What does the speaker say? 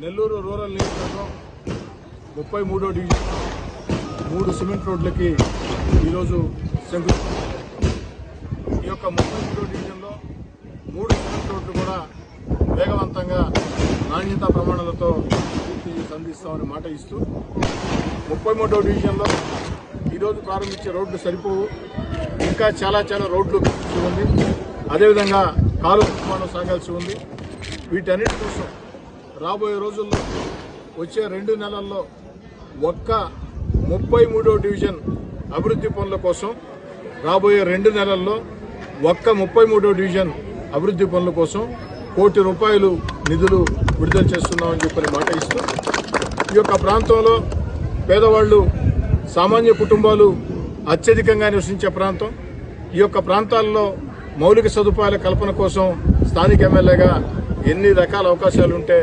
Nellore rural నియోజకవర్గం 33వ division 3 cement రోడ్లకి ఈరోజు శంకుస్థాపన. ఈ యొక్క 33వ డివిజన్లో 3 సిమెంట్ రోడ్లు కూడా వేగవంతంగా నాణ్యతా ప్రమాణాలతో పూర్తి చేసి అందిస్తామని మాట ఇస్తూ 33వ డివిజన్లో ఈరోజు ప్రారంభించే రోడ్లు సరిపోవు, ఇంకా చాలా రోడ్లు ఉంది. అదేవిధంగా కాలువ నిర్మాణం సాగాల్సి ఉంది. వీటన్నిటి కోసం రాబోయే రోజుల్లో వచ్చే 2 నెలల్లో ఒక్క 33వ డివిజన్ అభివృద్ధి పనుల కోసం రాబోయే 2 నెలల్లో ఒక్క 33వ డివిజన్ అభివృద్ధి పనుల కోసం ₹1 కోటి నిధులు విడుదల చేస్తున్నామని చెప్పని మాట ఇస్తూ ఈ యొక్క ప్రాంతంలో పేదవాళ్లు సామాన్య కుటుంబాలు అత్యధికంగా నివసించే ప్రాంతం. ఈ యొక్క ప్రాంతాల్లో మౌలిక సదుపాయాల కల్పన కోసం స్థానిక ఎమ్మెల్యేగా ఎన్ని రకాల అవకాశాలు ఉంటే